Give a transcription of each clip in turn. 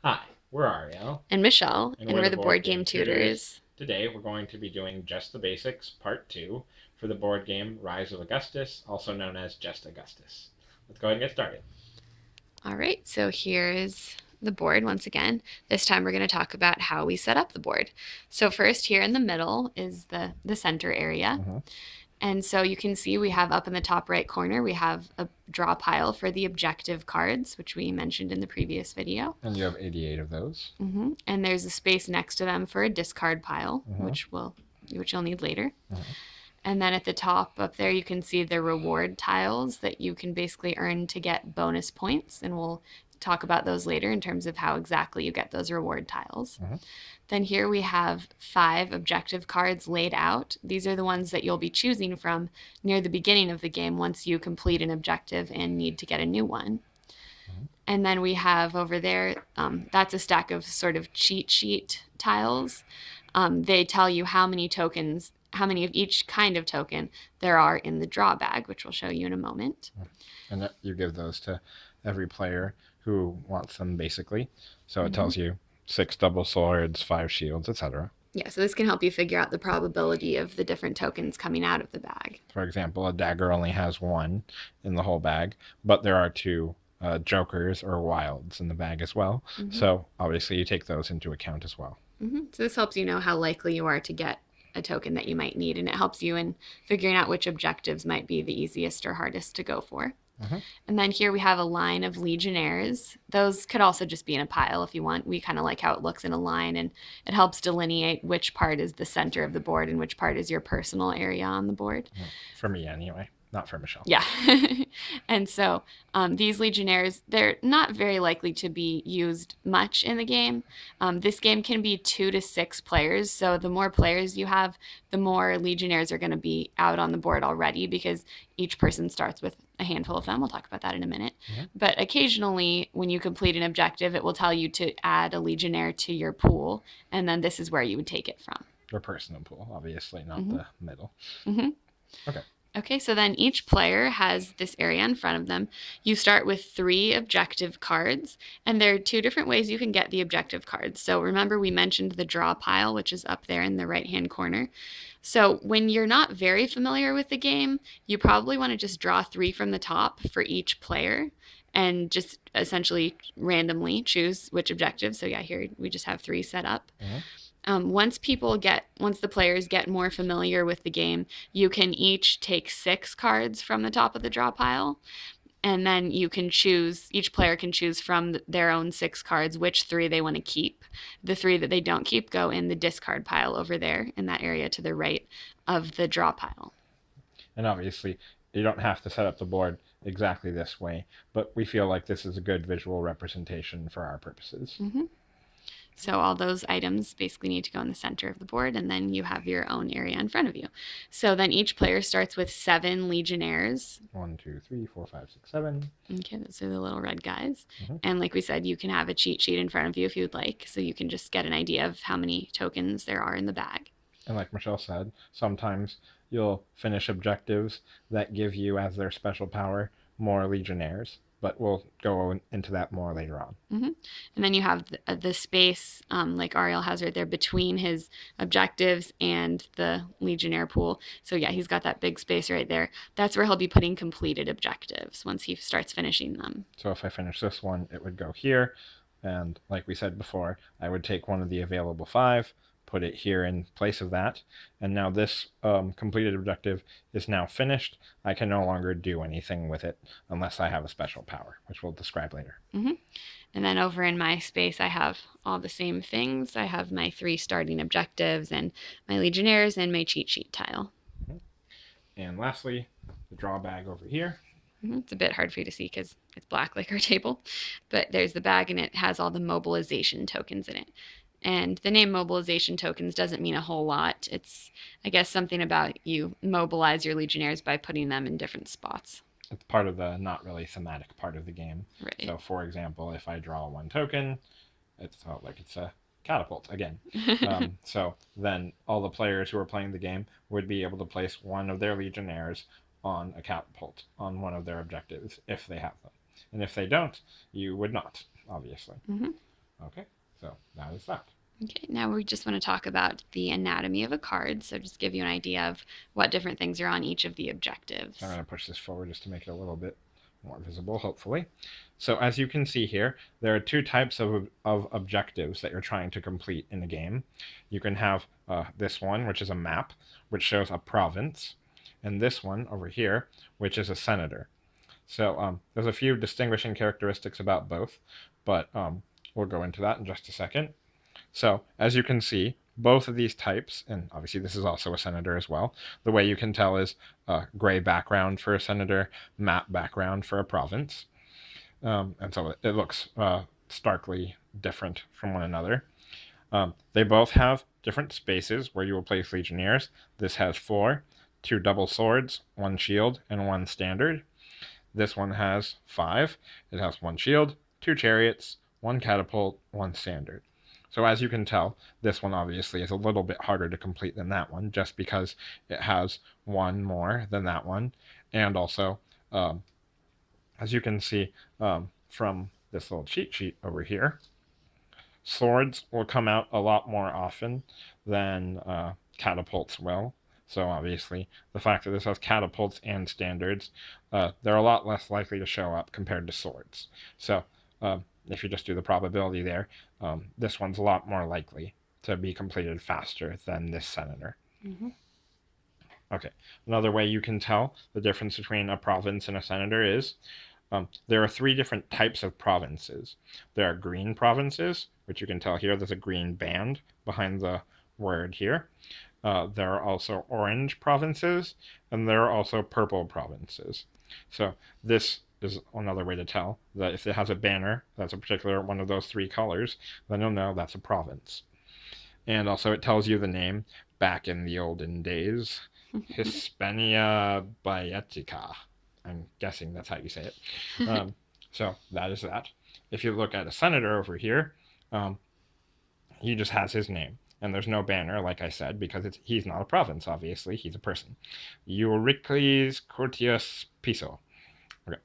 Hi, we're Ariel, And Michelle, and and we're we're the the Board Board Game Game Tutors. Tutors. Today we're going to be doing Just the Basics Part 2 for the board game Rise of Augustus, also known as Just Augustus. Let's go ahead and get started. All right, so here's the board once again. This time we're going to talk about how we set up the board. So first here in the middle is the center area. And so you can see we have up in the top right corner, we have a draw pile for the objective cards, which we mentioned in the previous video. And you have 88 of those. And there's a space next to them for a discard pile, which you'll need later. And then at the top up there, you can see the reward tiles that you can basically earn to get bonus points. And we'll talk about those later in terms of how exactly you get those reward tiles. Then here we have 5 objective cards laid out. These are the ones that you'll be choosing from near the beginning of the game once you complete an objective and need to get a new one. And then we have over there, that's a stack of sort of cheat sheet tiles. They tell you how many tokens, how many of each kind of token there are in the draw bag, which we'll show you in a moment. And you give those to every player who wants them, basically. So it tells you 6 double swords, 5 shields, etc. Yeah, so this can help you figure out the probability of the different tokens coming out of the bag. For example, a dagger only has 1 in the whole bag, but there are 2 jokers or wilds in the bag as well. So obviously you take those into account as well. So this helps you know how likely you are to get a token that you might need, and it helps you in figuring out which objectives might be the easiest or hardest to go for. And then here we have a line of legionnaires. Those could also just be in a pile if you want. We kind of like how it looks in a line, and it helps delineate which part is the center of the board and which part is your personal area on the board. For me, anyway. Not for Michelle. Yeah. And so these legionnaires, they're not very likely to be used much in the game. This game can be 2 to 6 players. So the more players you have, the more legionnaires are going to be out on the board already because each person starts with a handful of them. We'll talk about that in a minute. But occasionally, when you complete an objective, it will tell you to add a legionnaire to your pool. And then this is where you would take it from. Your personal pool, obviously, not the middle. Okay. Okay, so then each player has this area in front of them. You start with 3 objective cards, and there are 2 different ways you can get the objective cards. So remember we mentioned the draw pile, which is up there in the right-hand corner. So when you're not very familiar with the game, you probably want to just draw 3 from the top for each player and just essentially randomly choose which objective. So yeah, here we just have 3 set up. Once the players get more familiar with the game, you can each take 6 cards from the top of the draw pile, and then each player can choose from their own 6 cards which 3 they want to keep. The 3 that they don't keep go in the discard pile over there in that area to the right of the draw pile. And obviously, you don't have to set up the board exactly this way, but we feel like this is a good visual representation for our purposes. So all those items basically need to go in the center of the board, and then you have your own area in front of you. So then each player starts with 7 legionnaires. 1, 2, 3, 4, 5, 6, 7. Okay, those are the little red guys. And like we said, you can have a cheat sheet in front of you if you'd like, so you can just get an idea of how many tokens there are in the bag. And like Michelle said, sometimes you'll finish objectives that give you, as their special power, more legionnaires. But we'll go into that more later on. And then you have the space, like Ariel has right there, between his objectives and the Legionnaire pool. So yeah, he's got that big space right there. That's where he'll be putting completed objectives once he starts finishing them. So if I finish this one, it would go here. And like we said before, I would take one of the available 5, put it here in place of that. And now this completed objective is now finished. I can no longer do anything with it unless I have a special power, which we'll describe later. And then over in my space, I have all the same things. I have my 3 starting objectives and my legionnaires and my cheat sheet tile. And lastly, the draw bag over here. It's a bit hard for you to see because it's black like our table. But there's the bag, and it has all the mobilization tokens in it. And the name mobilization tokens doesn't mean a whole lot. It's, I guess, something about you mobilize your legionnaires by putting them in different spots. It's part of the not really thematic part of the game. Right. So, for example, if I draw 1 token, it's like it's a catapult again. So then all the players who are playing the game would be able to place one of their legionnaires on a catapult on one of their objectives if they have them. And if they don't, you would not, obviously. Okay, so that is that. Okay, now we just want to talk about the anatomy of a card. So just give you an idea of what different things are on each of the objectives. So I'm going to push this forward just to make it a little bit more visible, hopefully. So as you can see here, there are two types of objectives that you're trying to complete in the game. You can have this one, which is a map, which shows a province, and this one over here, which is a senator. So there's a few distinguishing characteristics about both, but we'll go into that in just a second. So as you can see, both of these types, and obviously this is also a senator as well, the way you can tell is gray background for a senator, matte background for a province. And so it looks starkly different from one another. They both have different spaces where you will place legionnaires. This has 4, 2 double swords, 1 shield, and 1 standard. This one has 5. It has 1 shield, 2 chariots, 1 catapult, 1 standard. So as you can tell, this one obviously is a little bit harder to complete than that one, just because it has 1 more than that one. And also, as you can see from this little cheat sheet over here, swords will come out a lot more often than catapults will. So obviously, the fact that this has catapults and standards, they're a lot less likely to show up compared to swords. So if you just do the probability there, this one's a lot more likely to be completed faster than this senator. Mm-hmm. Okay, another way you can tell the difference between a province and a senator is there are 3 different types of provinces. There are green provinces, which you can tell here, there's a green band behind the word here. There are also orange provinces, and there are also purple provinces. So this is another way to tell that if it has a banner that's a particular one of those 3 colors, then you'll know that's a province. And also it tells you the name back in the olden days, Hispania Baetica. I'm guessing that's how you say it. So that is that. If you look at a senator over here, he just has his name. And there's no banner, like I said, because he's not a province, obviously. He's a person. Euricles Curtius Piso. Okay.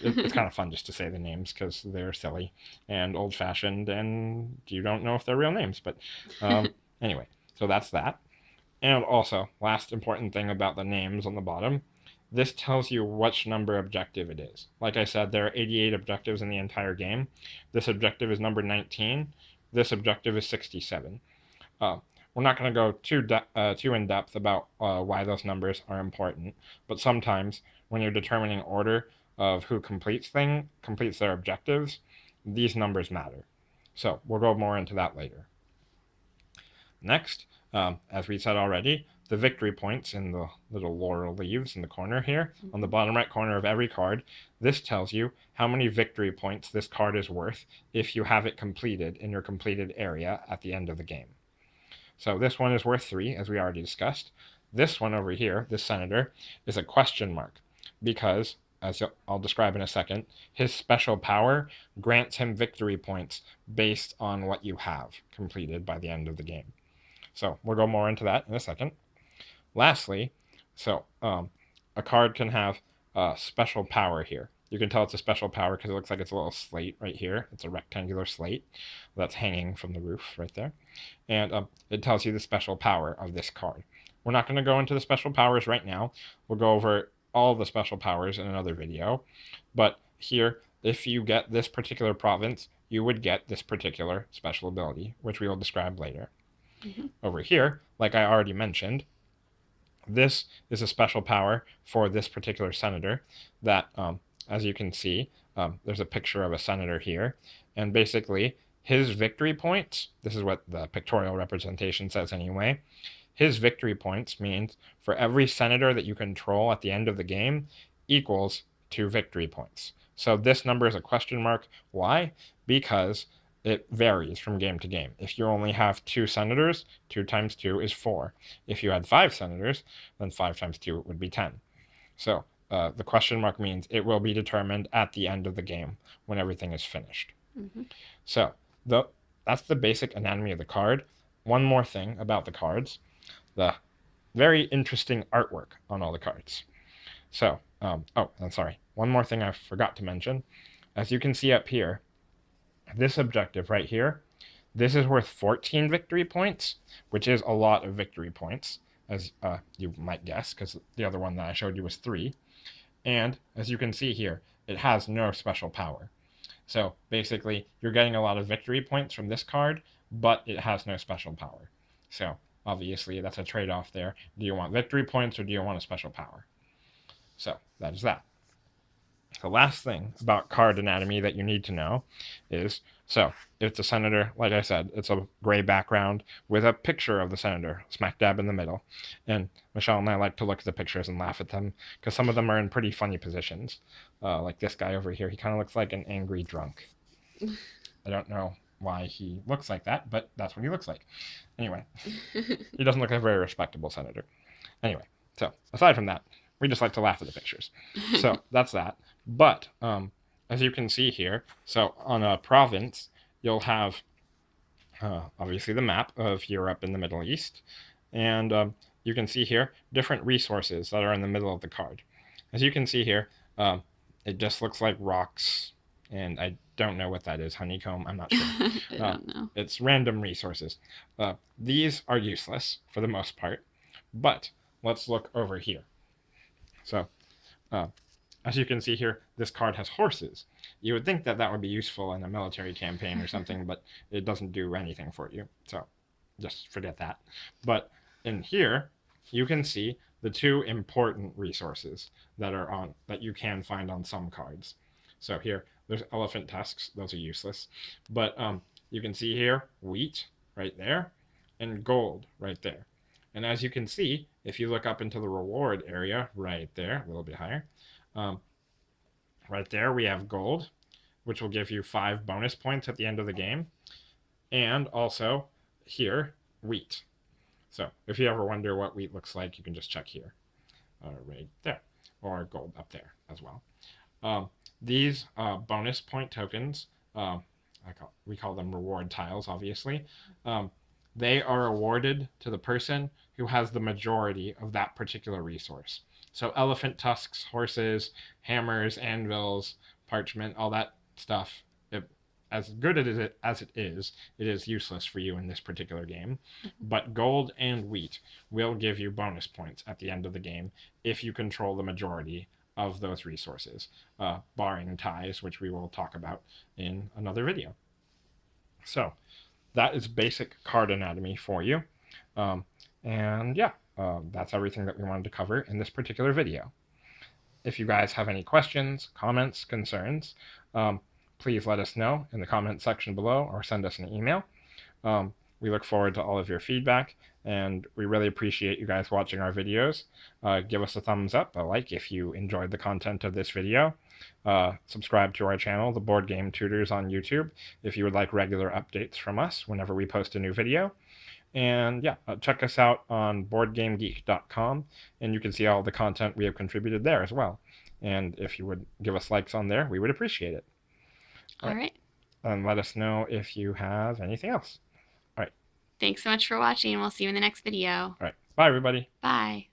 It's kind of fun just to say the names because they're silly and old-fashioned, and you don't know if they're real names. But anyway, so that's that. And also, last important thing about the names on the bottom, this tells you which number objective it is. Like I said, there are 88 objectives in the entire game. This objective is number 19. This objective is 67. We're not going to go too in depth about why those numbers are important, but sometimes when you're determining order of who completes their objectives, these numbers matter. So we'll go more into that later. Next, as we said already, the victory points in the little laurel leaves in the corner here, on the bottom right corner of every card, this tells you how many victory points this card is worth if you have it completed in your completed area at the end of the game. So this one is worth 3, as we already discussed. This one over here, this senator, is a question mark because, as I'll describe in a second, his special power grants him victory points based on what you have completed by the end of the game. So we'll go more into that in a second. Lastly, so a card can have special power here. You can tell it's a special power because it looks like it's a little slate right here. It's a rectangular slate that's hanging from the roof right there. And it tells you the special power of this card. We're not going to go into the special powers right now. We'll go over all the special powers in another video. But here, if you get this particular province, you would get this particular special ability, which we will describe later. Mm-hmm. Over here, like I already mentioned, this is a special power for this particular senator that, as you can see, there's a picture of a senator here. And basically, his victory points, this is what the pictorial representation says anyway, his victory points means for every senator that you control at the end of the game equals 2 victory points. So this number is a question mark. Why? Because it varies from game to game. If you only have 2 senators, 2 times 2 is 4. If you had 5 senators, then 5 times 2 would be 10. So the question mark means it will be determined at the end of the game when everything is finished. Mm-hmm. So that's the basic anatomy of the card. One more thing about the cards, the very interesting artwork on all the cards. So, I'm sorry. One more thing I forgot to mention. As you can see up here, This objective right here, this is worth 14 victory points, which is a lot of victory points, as you might guess, because the other one that I showed you was 3. And as you can see here, it has no special power. So basically, you're getting a lot of victory points from this card, but it has no special power. So obviously, that's a trade-off there. Do you want victory points or do you want a special power? So that is that. The last thing about card anatomy that you need to know is, so it's a senator, like I said, it's a gray background with a picture of the senator smack dab in the middle. And Michelle and I like to look at the pictures and laugh at them because some of them are in pretty funny positions. Like this guy over here, he kind of looks like an angry drunk. I don't know why he looks like that, but that's what he looks like. Anyway, he doesn't look like a very respectable senator. Anyway, so aside from that, we just like to laugh at the pictures. So that's that. But as you can see here, so on a province, you'll have obviously the map of Europe and the Middle East. And you can see here different resources that are in the middle of the card. As you can see here, it just looks like rocks, and I don't know what that is. Honeycomb? I'm not sure. I don't know. It's random resources. These are useless for the most part, but let's look over here. So, as you can see here, this card has horses. You would think that that would be useful in a military campaign or something, but it doesn't do anything for you. So, just forget that. But in here, you can see the 2 important resources that you can find on some cards. So here, there's elephant tusks. Those are useless. But you can see here, wheat right there, and gold right there. And as you can see, if you look up into the reward area right there, a little bit higher, right there we have gold, which will give you 5 bonus points at the end of the game. And also here, wheat. So if you ever wonder what wheat looks like, you can just check here, right there, or gold up there as well. These bonus point tokens, we call them reward tiles, obviously. They are awarded to the person who has the majority of that particular resource. So elephant tusks, horses, hammers, anvils, parchment, all that stuff, as good as it is useless for you in this particular game. But gold and wheat will give you bonus points at the end of the game if you control the majority of those resources, barring ties, which we will talk about in another video. So that is basic card anatomy for you. And yeah, that's everything that we wanted to cover in this particular video. If you guys have any questions, comments, concerns, please let us know in the comment section below or send us an email. We look forward to all of your feedback, and we really appreciate you guys watching our videos. Give us a thumbs up, a like if you enjoyed the content of this video. Subscribe to our channel, The Board Game Tutors, on YouTube, if you would like regular updates from us whenever we post a new video. And yeah, check us out on boardgamegeek.com, and you can see all the content we have contributed there as well. And if you would give us likes on there, we would appreciate it. All right. And let us know if you have anything else. Thanks so much for watching. We'll see you in the next video. All right. Bye, everybody. Bye.